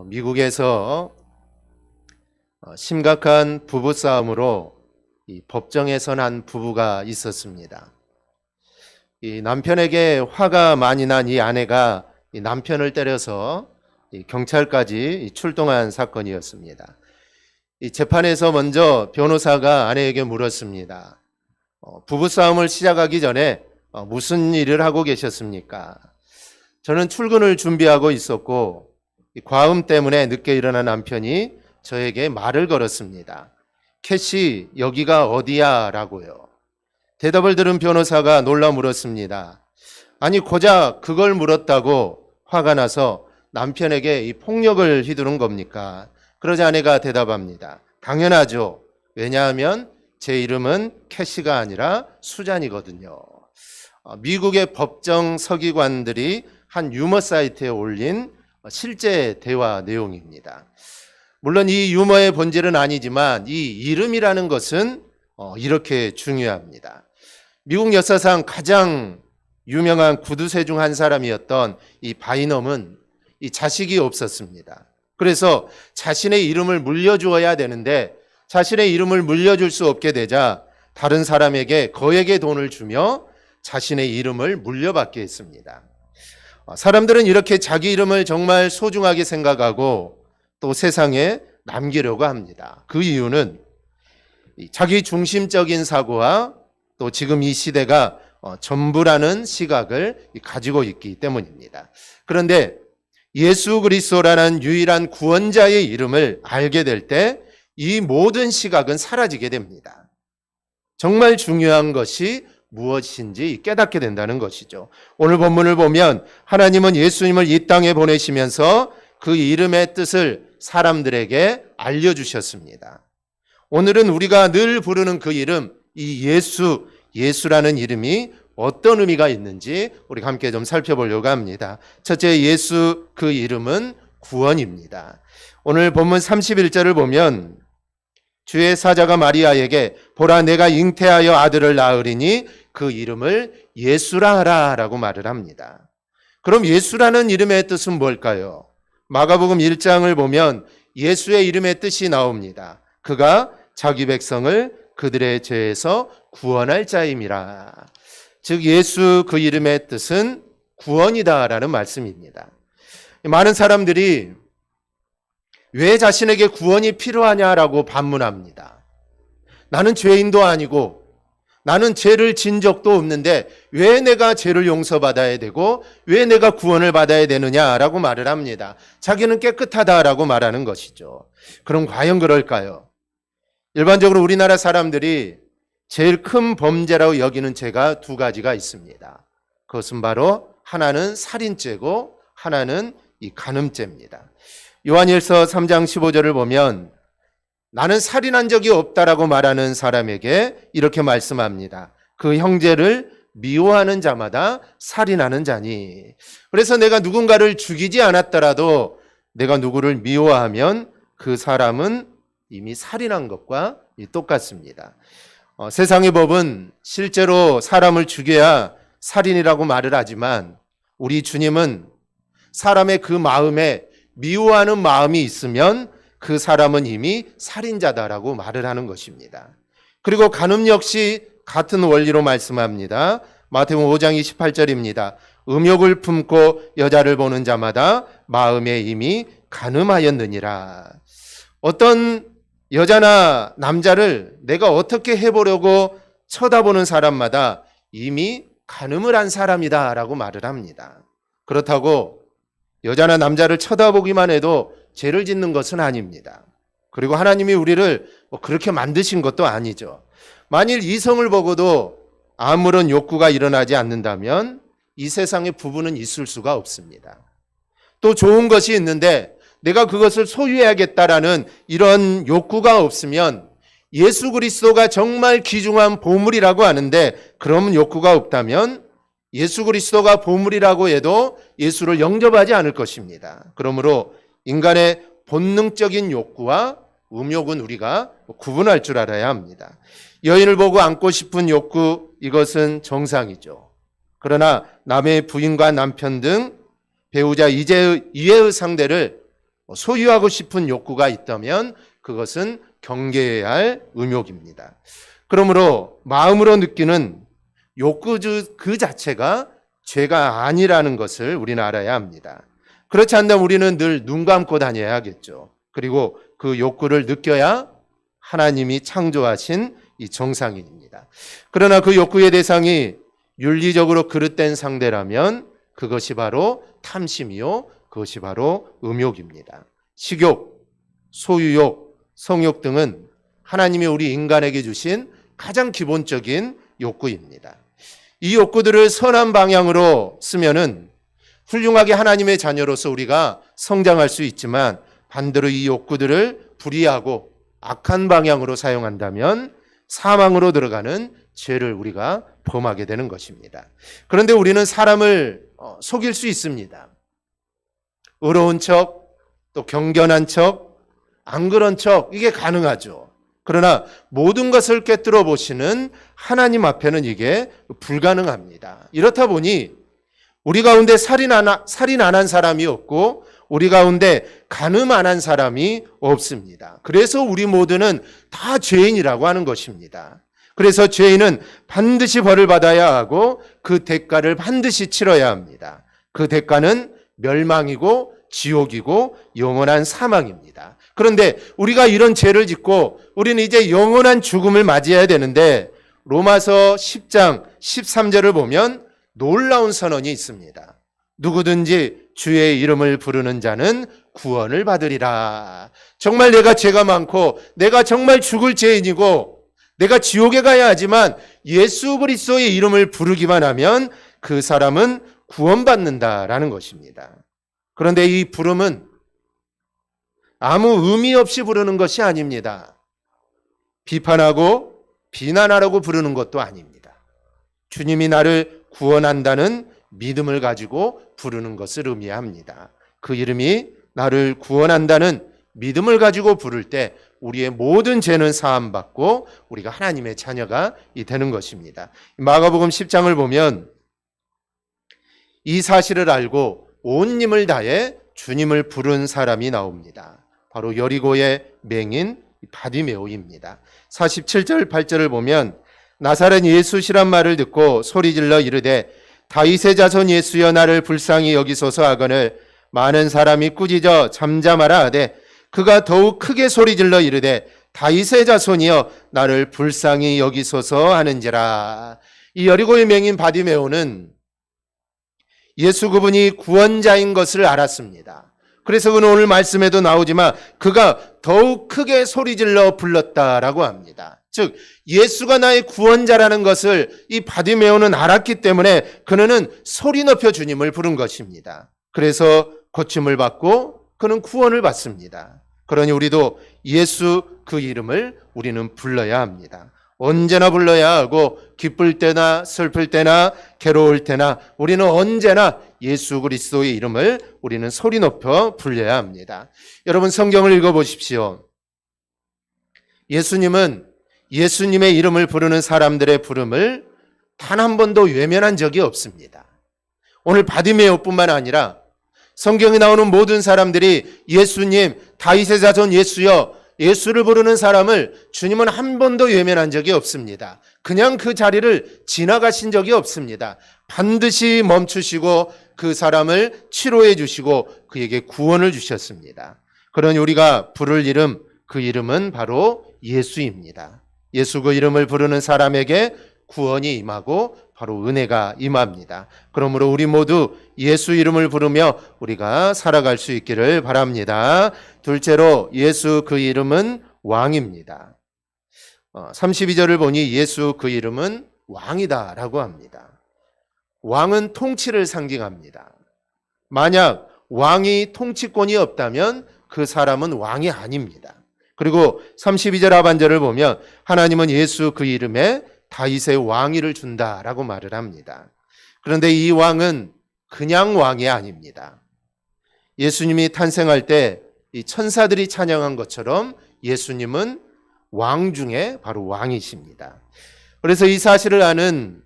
미국에서 심각한 부부싸움으로 이 법정에서 난 부부가 있었습니다. 이 남편에게 화가 많이 난 이 아내가 이 남편을 때려서 이 경찰까지 출동한 사건이었습니다. 이 재판에서 먼저 변호사가 아내에게 물었습니다. 부부싸움을 시작하기 전에 무슨 일을 하고 계셨습니까? 저는 출근을 준비하고 있었고 과음 때문에 늦게 일어난 남편이 저에게 말을 걸었습니다. 캐시, 여기가 어디야? 라고요. 대답을 들은 변호사가 놀라 물었습니다. 아니, 고작 그걸 물었다고 화가 나서 남편에게 이 폭력을 휘두른 겁니까? 그러자 아내가 대답합니다. 당연하죠. 왜냐하면 제 이름은 캐시가 아니라 수잔이거든요. 미국의 법정 서기관들이 한 유머 사이트에 올린 실제 대화 내용입니다. 물론 이 유머의 본질은 아니지만 이 이름이라는 것은 이렇게 중요합니다. 미국 역사상 가장 유명한 구두쇠 중 한 사람이었던 이 바이넘은 이 자식이 없었습니다. 그래서 자신의 이름을 물려주어야 되는데 자신의 이름을 물려줄 수 없게 되자 다른 사람에게 거액의 돈을 주며 자신의 이름을 물려받게 했습니다. 사람들은 이렇게 자기 이름을 정말 소중하게 생각하고 또 세상에 남기려고 합니다. 그 이유는 자기 중심적인 사고와 또 지금 이 시대가 전부라는 시각을 가지고 있기 때문입니다. 그런데 예수 그리스도라는 유일한 구원자의 이름을 알게 될 때 이 모든 시각은 사라지게 됩니다. 정말 중요한 것이 무엇인지 깨닫게 된다는 것이죠. 오늘 본문을 보면 하나님은 예수님을 이 땅에 보내시면서 그 이름의 뜻을 사람들에게 알려주셨습니다. 오늘은 우리가 늘 부르는 그 이름, 이 예수라는 이름이 어떤 의미가 있는지 우리가 함께 좀 살펴보려고 합니다. 첫째, 예수 그 이름은 구원입니다. 오늘 본문 31절을 보면 주의 사자가 마리아에게 보라 내가 잉태하여 아들을 낳으리니 그 이름을 예수라 하라 라고 말을 합니다. 그럼 예수라는 이름의 뜻은 뭘까요? 마가복음 1장을 보면 예수의 이름의 뜻이 나옵니다. 그가 자기 백성을 그들의 죄에서 구원할 자임이라. 즉 예수 그 이름의 뜻은 구원이다라는 말씀입니다. 많은 사람들이 왜 자신에게 구원이 필요하냐라고 반문합니다. 나는 죄인도 아니고 나는 죄를 진 적도 없는데 왜 내가 죄를 용서받아야 되고 왜 내가 구원을 받아야 되느냐라고 말을 합니다. 자기는 깨끗하다라고 말하는 것이죠. 그럼 과연 그럴까요? 일반적으로 우리나라 사람들이 제일 큰 범죄라고 여기는 죄가 두 가지가 있습니다. 그것은 바로 하나는 살인죄고 하나는 이 간음죄입니다. 요한일서 3장 15절을 보면 나는 살인한 적이 없다라고 말하는 사람에게 이렇게 말씀합니다. 그 형제를 미워하는 자마다 살인하는 자니. 그래서 내가 누군가를 죽이지 않았더라도 내가 누구를 미워하면 그 사람은 이미 살인한 것과 똑같습니다. 세상의 법은 실제로 사람을 죽여야 살인이라고 말을 하지만 우리 주님은 사람의 그 마음에 미워하는 마음이 있으면 그 사람은 이미 살인자다라고 말을 하는 것입니다. 그리고 간음 역시 같은 원리로 말씀합니다. 마태복음 5장 28절입니다. 음욕을 품고 여자를 보는 자마다 마음에 이미 간음하였느니라. 어떤 여자나 남자를 내가 어떻게 해보려고 쳐다보는 사람마다 이미 간음을 한 사람이다라고 말을 합니다. 그렇다고 여자나 남자를 쳐다보기만 해도 죄를 짓는 것은 아닙니다. 그리고 하나님이 우리를 그렇게 만드신 것도 아니죠. 만일 이성을 보고도 아무런 욕구가 일어나지 않는다면 이 세상에 부부는 있을 수가 없습니다. 또 좋은 것이 있는데 내가 그것을 소유해야겠다라는 이런 욕구가 없으면 예수 그리스도가 정말 귀중한 보물이라고 하는데 그러면 욕구가 없다면 예수 그리스도가 보물이라고 해도 예수를 영접하지 않을 것입니다. 그러므로 인간의 본능적인 욕구와 음욕은 우리가 구분할 줄 알아야 합니다. 여인을 보고 안고 싶은 욕구, 이것은 정상이죠. 그러나 남의 부인과 남편 등 배우자 이외의 상대를 소유하고 싶은 욕구가 있다면 그것은 경계해야 할 의욕입니다. 그러므로 마음으로 느끼는 욕구 그 자체가 죄가 아니라는 것을 우리는 알아야 합니다. 그렇지 않다면 우리는 늘 눈 감고 다녀야겠죠. 그리고 그 욕구를 느껴야 하나님이 창조하신 이 정상인입니다. 그러나 그 욕구의 대상이 윤리적으로 그릇된 상대라면 그것이 바로 탐심이요, 그것이 바로 음욕입니다. 식욕, 소유욕, 성욕 등은 하나님이 우리 인간에게 주신 가장 기본적인 욕구입니다. 이 욕구들을 선한 방향으로 쓰면은 훌륭하게 하나님의 자녀로서 우리가 성장할 수 있지만, 반대로 이 욕구들을 불의하고 악한 방향으로 사용한다면 사망으로 들어가는 죄를 우리가 범하게 되는 것입니다. 그런데 우리는 사람을 속일 수 있습니다. 의로운 척, 또 경건한 척, 안 그런 척, 이게 가능하죠. 그러나 모든 것을 꿰뚫어 보시는 하나님 앞에는 이게 불가능합니다. 이렇다 보니 우리 가운데 살인 안 한 사람이 없고 우리 가운데 간음 안 한 사람이 없습니다. 그래서 우리 모두는 다 죄인이라고 하는 것입니다. 그래서 죄인은 반드시 벌을 받아야 하고 그 대가를 반드시 치러야 합니다. 그 대가는 멸망이고 지옥이고 영원한 사망입니다. 그런데 우리가 이런 죄를 짓고 우리는 이제 영원한 죽음을 맞이해야 되는데, 로마서 10장 13절을 보면 놀라운 선언이 있습니다. 누구든지 주의 이름을 부르는 자는 구원을 받으리라. 정말 내가 죄가 많고 내가 정말 죽을 죄인이고 내가 지옥에 가야 하지만 예수 그리스도의 이름을 부르기만 하면 그 사람은 구원받는다라는 것입니다. 그런데 이 부름은 아무 의미 없이 부르는 것이 아닙니다. 비판하고 비난하라고 부르는 것도 아닙니다. 주님이 나를 구원한다는 믿음을 가지고 부르는 것을 의미합니다. 그 이름이 나를 구원한다는 믿음을 가지고 부를 때 우리의 모든 죄는 사함받고 우리가 하나님의 자녀가 되는 것입니다. 마가복음 10장을 보면 이 사실을 알고 온 힘을 다해 주님을 부른 사람이 나옵니다. 바로 여리고의 맹인 바디메오입니다. 47절 8절을 보면 나사렛 예수시란 말을 듣고 소리질러 이르되 다윗의 자손 예수여 나를 불쌍히 여기소서 하거늘 많은 사람이 꾸짖어 잠잠하라 하되 그가 더욱 크게 소리질러 이르되 다윗의 자손이여 나를 불쌍히 여기소서 하는지라. 이 여리고의 맹인 바디메오는 예수 그분이 구원자인 것을 알았습니다. 그래서 그는 오늘 말씀에도 나오지만 그가 더욱 크게 소리질러 불렀다라고 합니다. 즉 예수가 나의 구원자라는 것을 이 바디메오는 알았기 때문에 그는 소리 높여 주님을 부른 것입니다. 그래서 고침을 받고 그는 구원을 받습니다. 그러니 우리도 예수 그 이름을 우리는 불러야 합니다. 언제나 불러야 하고 기쁠 때나 슬플 때나 괴로울 때나 우리는 언제나 예수 그리스도의 이름을 우리는 소리 높여 불러야 합니다. 여러분 성경을 읽어보십시오. 예수님은 예수님의 이름을 부르는 사람들의 부름을 단 한 번도 외면한 적이 없습니다. 오늘 바디메오뿐만 아니라 성경에 나오는 모든 사람들이 예수님, 다윗의 자손 예수여, 예수를 부르는 사람을 주님은 한 번도 외면한 적이 없습니다. 그냥 그 자리를 지나가신 적이 없습니다. 반드시 멈추시고 그 사람을 치료해 주시고 그에게 구원을 주셨습니다. 그러니 우리가 부를 이름, 그 이름은 바로 예수입니다. 예수 그 이름을 부르는 사람에게 구원이 임하고 바로 은혜가 임합니다. 그러므로 우리 모두 예수 이름을 부르며 우리가 살아갈 수 있기를 바랍니다. 둘째로 예수 그 이름은 왕입니다. 32절을 보니 예수 그 이름은 왕이다라고 합니다. 왕은 통치를 상징합니다. 만약 왕이 통치권이 없다면 그 사람은 왕이 아닙니다. 그리고 32절 하반절을 보면 하나님은 예수 그 이름에 다윗의 왕위를 준다라고 말을 합니다. 그런데 이 왕은 그냥 왕이 아닙니다. 예수님이 탄생할 때 이 천사들이 찬양한 것처럼 예수님은 왕 중에 바로 왕이십니다. 그래서 이 사실을 아는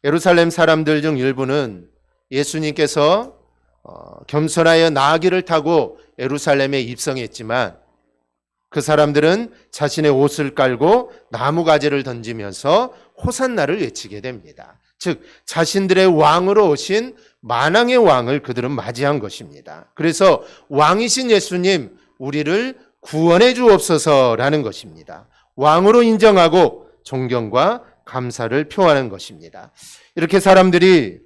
예루살렘 사람들 중 일부는 예수님께서 겸손하여 나귀를 타고 예루살렘에 입성했지만 그 사람들은 자신의 옷을 깔고 나무가지를 던지면서 호산나를 외치게 됩니다. 즉 자신들의 왕으로 오신 만왕의 왕을 그들은 맞이한 것입니다. 그래서 왕이신 예수님 우리를 구원해 주옵소서라는 것입니다. 왕으로 인정하고 존경과 감사를 표하는 것입니다. 이렇게 사람들이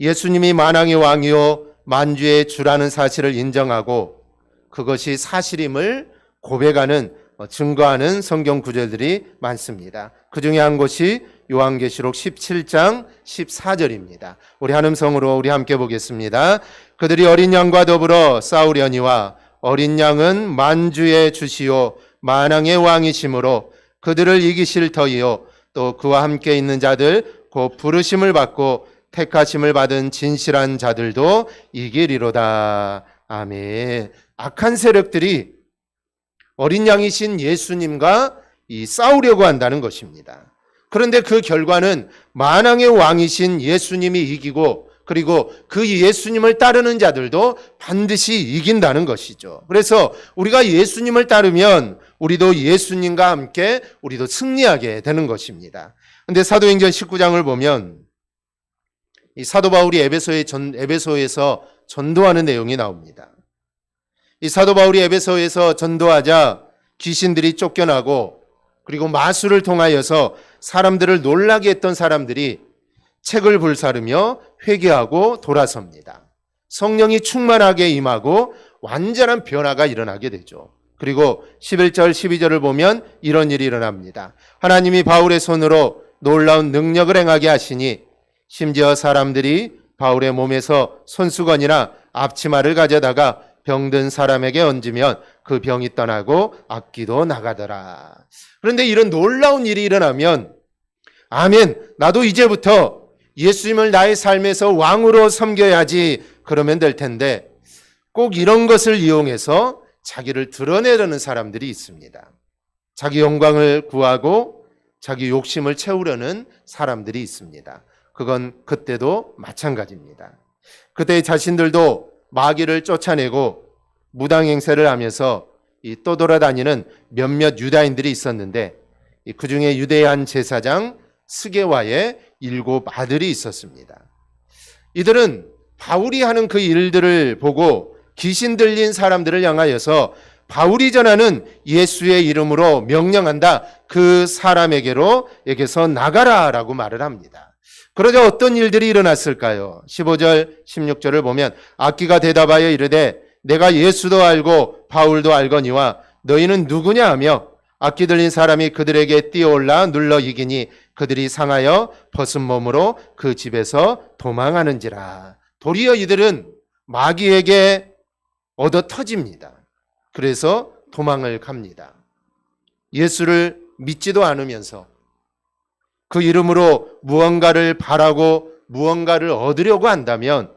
예수님이 만왕의 왕이요 만주의 주라는 사실을 인정하고 그것이 사실임을 고백하는 증거하는 성경 구절들이 많습니다. 그 중에 한 곳이 요한계시록 17장 14절입니다. 우리 한음성으로 우리 함께 보겠습니다. 그들이 어린 양과 더불어 싸우려니와 어린 양은 만주의 주시요 만왕의 왕이시므로 그들을 이기실 터이요 또 그와 함께 있는 자들 곧 부르심을 받고 택하심을 받은 진실한 자들도 이기리로다. 아멘. 악한 세력들이 어린 양이신 예수님과 싸우려고 한다는 것입니다. 그런데 그 결과는 만왕의 왕이신 예수님이 이기고 그리고 그 예수님을 따르는 자들도 반드시 이긴다는 것이죠. 그래서 우리가 예수님을 따르면 우리도 예수님과 함께 우리도 승리하게 되는 것입니다. 그런데 사도행전 19장을 보면 이 사도 바울이 에베소에서 전도하는 내용이 나옵니다. 이 사도 바울이 에베소에서 전도하자 귀신들이 쫓겨나고 그리고 마술을 통하여서 사람들을 놀라게 했던 사람들이 책을 불사르며 회개하고 돌아섭니다. 성령이 충만하게 임하고 완전한 변화가 일어나게 되죠. 그리고 11절 12절을 보면 이런 일이 일어납니다. 하나님이 바울의 손으로 놀라운 능력을 행하게 하시니 심지어 사람들이 바울의 몸에서 손수건이나 앞치마를 가져다가 병든 사람에게 얹으면 그 병이 떠나고 악기도 나가더라. 그런데 이런 놀라운 일이 일어나면 아멘, 나도 이제부터 예수님을 나의 삶에서 왕으로 섬겨야지 그러면 될 텐데 꼭 이런 것을 이용해서 자기를 드러내려는 사람들이 있습니다. 자기 영광을 구하고 자기 욕심을 채우려는 사람들이 있습니다. 그건 그때도 마찬가지입니다. 그때 자신들도 마귀를 쫓아내고 무당행세를 하면서 떠돌아다니는 몇몇 유다인들이 있었는데 그 중에 유대의 한 제사장 스게와의 7 아들이 있었습니다. 이들은 바울이 하는 그 일들을 보고 귀신 들린 사람들을 향하여서 바울이 전하는 예수의 이름으로 명령한다. 그 사람에게서 나가라라고 말을 합니다. 그러자 어떤 일들이 일어났을까요? 15절 16절을 보면 악기가 대답하여 이르되 내가 예수도 알고 바울도 알거니와 너희는 누구냐 하며 악기 들린 사람이 그들에게 뛰어올라 눌러 이기니 그들이 상하여 벗은 몸으로 그 집에서 도망하는지라. 도리어 이들은 마귀에게 얻어 터집니다. 그래서 도망을 갑니다. 예수를 믿지도 않으면서 그 이름으로 무언가를 바라고 무언가를 얻으려고 한다면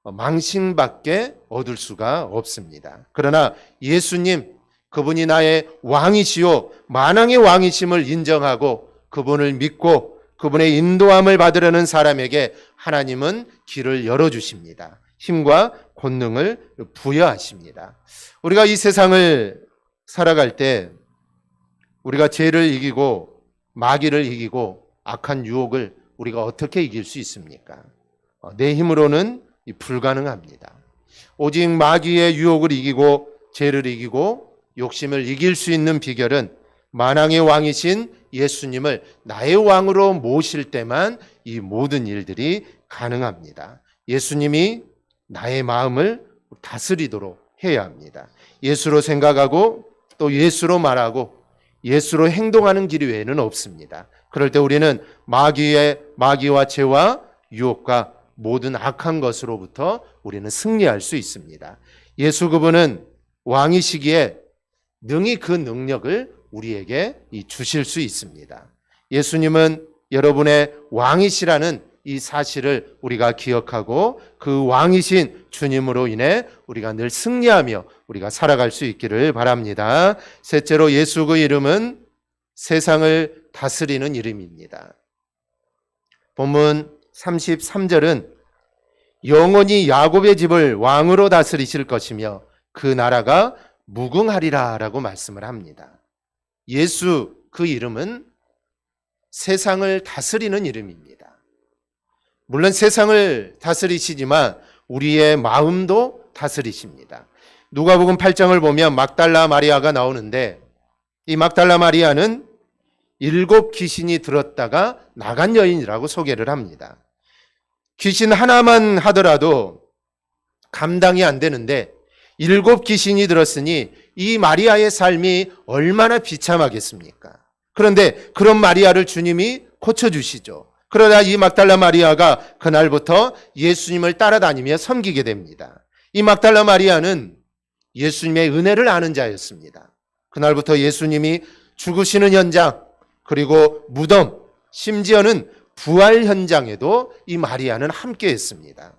망신밖에 얻을 수가 없습니다. 그러나 예수님, 그분이 나의 왕이시요 만왕의 왕이심을 인정하고 그분을 믿고 그분의 인도함을 받으려는 사람에게 하나님은 길을 열어주십니다. 힘과 권능을 부여하십니다. 우리가 이 세상을 살아갈 때 우리가 죄를 이기고 마귀를 이기고 악한 유혹을 우리가 어떻게 이길 수 있습니까? 내 힘으로는 불가능합니다. 오직 마귀의 유혹을 이기고 죄를 이기고 욕심을 이길 수 있는 비결은 만왕의 왕이신 예수님을 나의 왕으로 모실 때만 이 모든 일들이 가능합니다. 예수님이 나의 마음을 다스리도록 해야 합니다. 예수로 생각하고 또 예수로 말하고 예수로 행동하는 길 외에는 없습니다. 그럴 때 우리는 마귀와 죄와 유혹과 모든 악한 것으로부터 우리는 승리할 수 있습니다. 예수 그분은 왕이시기에 능히 그 능력을 우리에게 주실 수 있습니다. 예수님은 여러분의 왕이시라는 이 사실을 우리가 기억하고 그 왕이신 주님으로 인해 우리가 늘 승리하며 우리가 살아갈 수 있기를 바랍니다. 셋째로 예수 그 이름은 세상을 다스리는 이름입니다. 본문 33절은 영원히 야곱의 집을 왕으로 다스리실 것이며 그 나라가 무궁하리라 라고 말씀을 합니다. 예수, 그 이름은 세상을 다스리는 이름입니다. 물론 세상을 다스리시지만 우리의 마음도 다스리십니다. 누가복음 8장을 보면 막달라 마리아가 나오는데, 이 막달라 마리아는 7 귀신이 들었다가 나간 여인이라고 소개를 합니다. 귀신 하나만 하더라도 감당이 안 되는데 7 귀신이 들었으니 이 마리아의 삶이 얼마나 비참하겠습니까? 그런데 그런 마리아를 주님이 고쳐주시죠. 그러다 이 막달라 마리아가 그날부터 예수님을 따라다니며 섬기게 됩니다. 이 막달라 마리아는 예수님의 은혜를 아는 자였습니다. 그날부터 예수님이 죽으시는 현장, 그리고 무덤, 심지어는 부활 현장에도 이 마리아는 함께 했습니다.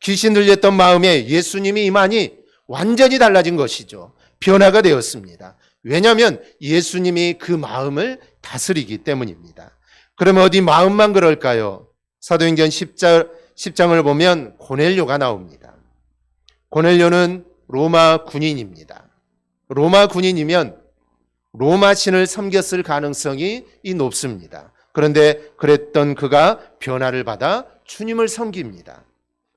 귀신 들렸던 마음에 예수님이 임하니 완전히 달라진 것이죠. 변화가 되었습니다. 왜냐하면 예수님이 그 마음을 다스리기 때문입니다. 그러면 어디 마음만 그럴까요? 사도행전 10장을 보면 고넬료가 나옵니다. 고넬료는 로마 군인입니다. 로마 군인이면 로마 신을 섬겼을 가능성이 높습니다. 그런데 그랬던 그가 변화를 받아 주님을 섬깁니다.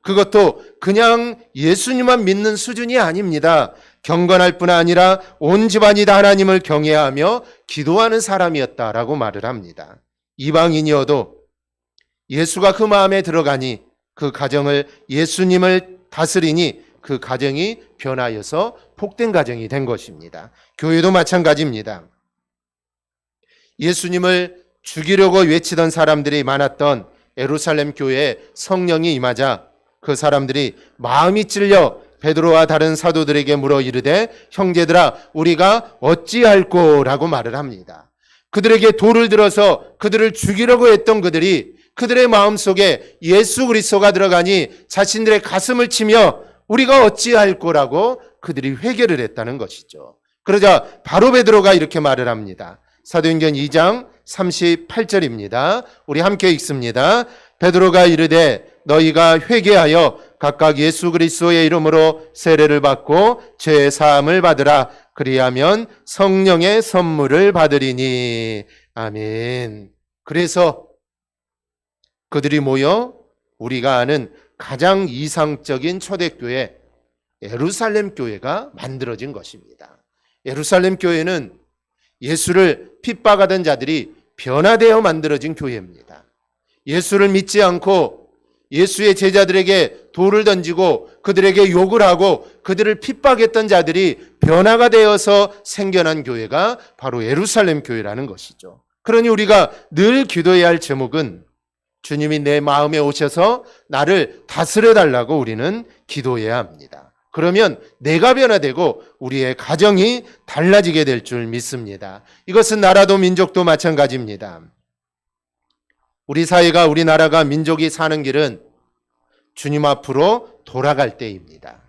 그것도 그냥 예수님만 믿는 수준이 아닙니다. 경건할 뿐 아니라 온 집안이 다 하나님을 경외하며 기도하는 사람이었다라고 말을 합니다. 이방인이어도 예수가 그 마음에 들어가니 그 가정을 예수님을 다스리니 그 가정이 변하여서 복된 가정이 된 것입니다. 교회도 마찬가지입니다. 예수님을 죽이려고 외치던 사람들이 많았던 예루살렘 교회에 성령이 임하자 그 사람들이 마음이 찔려 베드로와 다른 사도들에게 물어 이르되 형제들아 우리가 어찌할꼬라고 말을 합니다. 그들에게 돌을 들어서 그들을 죽이려고 했던 그들이 그들의 마음속에 예수 그리스도가 들어가니 자신들의 가슴을 치며 우리가 어찌할꼬라고 그들이 회개를 했다는 것이죠. 그러자 바로 베드로가 이렇게 말을 합니다. 사도행전 2장 38절입니다. 우리 함께 읽습니다. 베드로가 이르되 너희가 회개하여 각각 예수 그리스도의 이름으로 세례를 받고 죄 사함을 받으라. 그리하면 성령의 선물을 받으리니. 아멘. 그래서 그들이 모여 우리가 아는 가장 이상적인 초대교회 예루살렘 교회가 만들어진 것입니다. 예루살렘 교회는 예수를 핍박하던 자들이 변화되어 만들어진 교회입니다. 예수를 믿지 않고 예수의 제자들에게 돌을 던지고 그들에게 욕을 하고 그들을 핍박했던 자들이 변화가 되어서 생겨난 교회가 바로 예루살렘 교회라는 것이죠. 그러니 우리가 늘 기도해야 할 제목은 주님이 내 마음에 오셔서 나를 다스려 달라고 우리는 기도해야 합니다. 그러면 내가 변화되고 우리의 가정이 달라지게 될 줄 믿습니다. 이것은 나라도 민족도 마찬가지입니다. 우리 사회가 우리나라가 민족이 사는 길은 주님 앞으로 돌아갈 때입니다.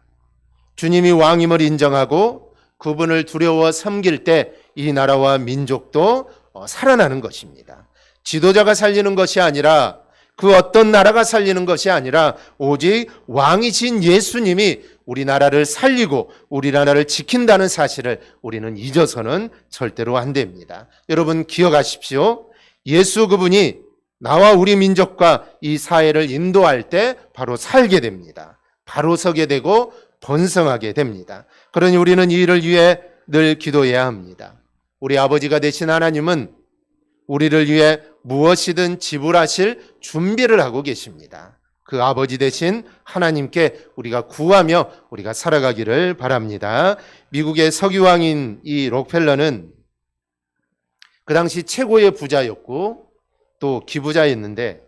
주님이 왕임을 인정하고 그분을 두려워 섬길 때 이 나라와 민족도 살아나는 것입니다. 지도자가 살리는 것이 아니라 그 어떤 나라가 살리는 것이 아니라 오직 왕이신 예수님이 우리나라를 살리고 우리나라를 지킨다는 사실을 우리는 잊어서는 절대로 안 됩니다. 여러분 기억하십시오. 예수 그분이 나와 우리 민족과 이 사회를 인도할 때 바로 살게 됩니다. 바로 서게 되고 번성하게 됩니다. 그러니 우리는 이 일을 위해 늘 기도해야 합니다. 우리 아버지가 되신 하나님은 우리를 위해 무엇이든 지불하실 준비를 하고 계십니다. 그 아버지 되신 하나님께 우리가 구하며 우리가 살아가기를 바랍니다. 미국의 석유왕인 이 록펠러는 그 당시 최고의 부자였고 또 기부자였는데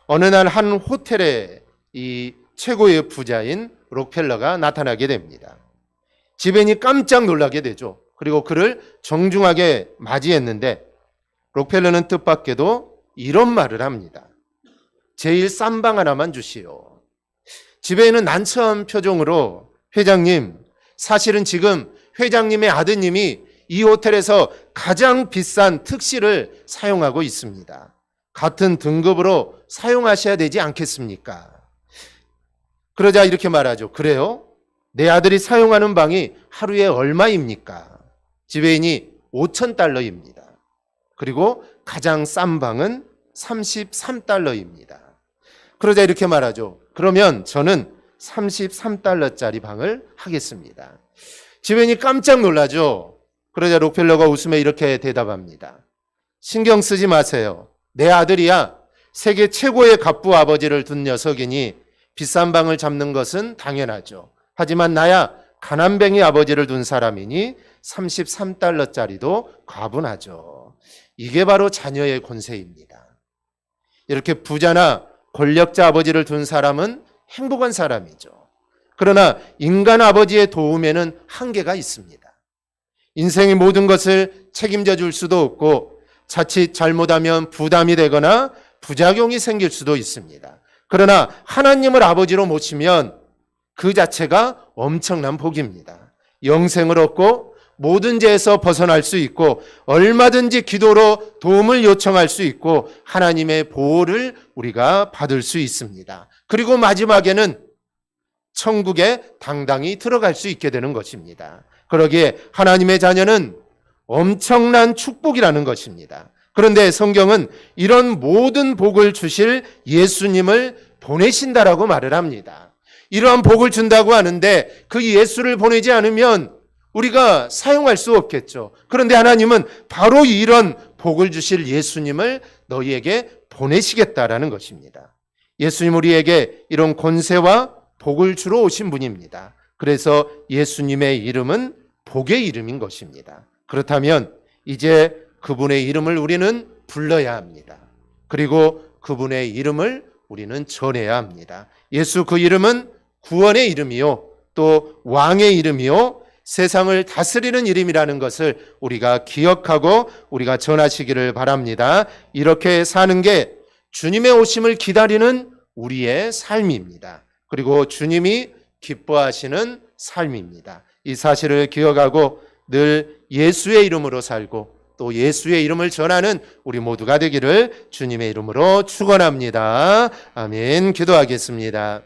어느 날 한 호텔에 이 최고의 부자인 록펠러가 나타나게 됩니다. 지벤이 깜짝 놀라게 되죠. 그리고 그를 정중하게 맞이했는데 록펠러는 뜻밖에도 이런 말을 합니다. 제일 싼 방 하나만 주시오. 지벤은 난처한 표정으로 회장님, 사실은 지금 회장님의 아드님이 이 호텔에서 가장 비싼 특실을 사용하고 있습니다. 같은 등급으로 사용하셔야 되지 않겠습니까? 그러자 이렇게 말하죠. 그래요? 내 아들이 사용하는 방이 하루에 얼마입니까? 지배인이 5,000달러입니다. 그리고 가장 싼 방은 33달러입니다. 그러자 이렇게 말하죠. 그러면 저는 33달러짜리 방을 하겠습니다. 지배인이 깜짝 놀라죠. 그러자 록펠러가 웃으며 이렇게 대답합니다. 신경 쓰지 마세요. 내 아들이야 세계 최고의 갑부 아버지를 둔 녀석이니 비싼 방을 잡는 것은 당연하죠. 하지만 나야 가난뱅이 아버지를 둔 사람이니 33달러짜리도 과분하죠. 이게 바로 자녀의 권세입니다. 이렇게 부자나 권력자 아버지를 둔 사람은 행복한 사람이죠. 그러나 인간 아버지의 도움에는 한계가 있습니다. 인생의 모든 것을 책임져 줄 수도 없고 자칫 잘못하면 부담이 되거나 부작용이 생길 수도 있습니다. 그러나 하나님을 아버지로 모시면 그 자체가 엄청난 복입니다. 영생을 얻고 모든 죄에서 벗어날 수 있고 얼마든지 기도로 도움을 요청할 수 있고 하나님의 보호를 우리가 받을 수 있습니다. 그리고 마지막에는 천국에 당당히 들어갈 수 있게 되는 것입니다. 그러기에 하나님의 자녀는 엄청난 축복이라는 것입니다. 그런데 성경은 이런 모든 복을 주실 예수님을 보내신다라고 말을 합니다. 이러한 복을 준다고 하는데 그 예수를 보내지 않으면 우리가 사용할 수 없겠죠. 그런데 하나님은 바로 이런 복을 주실 예수님을 너희에게 보내시겠다라는 것입니다. 예수님 우리에게 이런 권세와 복을 주러 오신 분입니다. 그래서 예수님의 이름은 복의 이름인 것입니다. 그렇다면 이제 그분의 이름을 우리는 불러야 합니다. 그리고 그분의 이름을 우리는 전해야 합니다. 예수 그 이름은 구원의 이름이요 또 왕의 이름이요 세상을 다스리는 이름이라는 것을 우리가 기억하고 우리가 전하시기를 바랍니다. 이렇게 사는 게 주님의 오심을 기다리는 우리의 삶입니다. 그리고 주님이 기뻐하시는 삶입니다. 이 사실을 기억하고 늘 예수의 이름으로 살고 또 예수의 이름을 전하는 우리 모두가 되기를 주님의 이름으로 축원합니다. 아멘. 기도하겠습니다.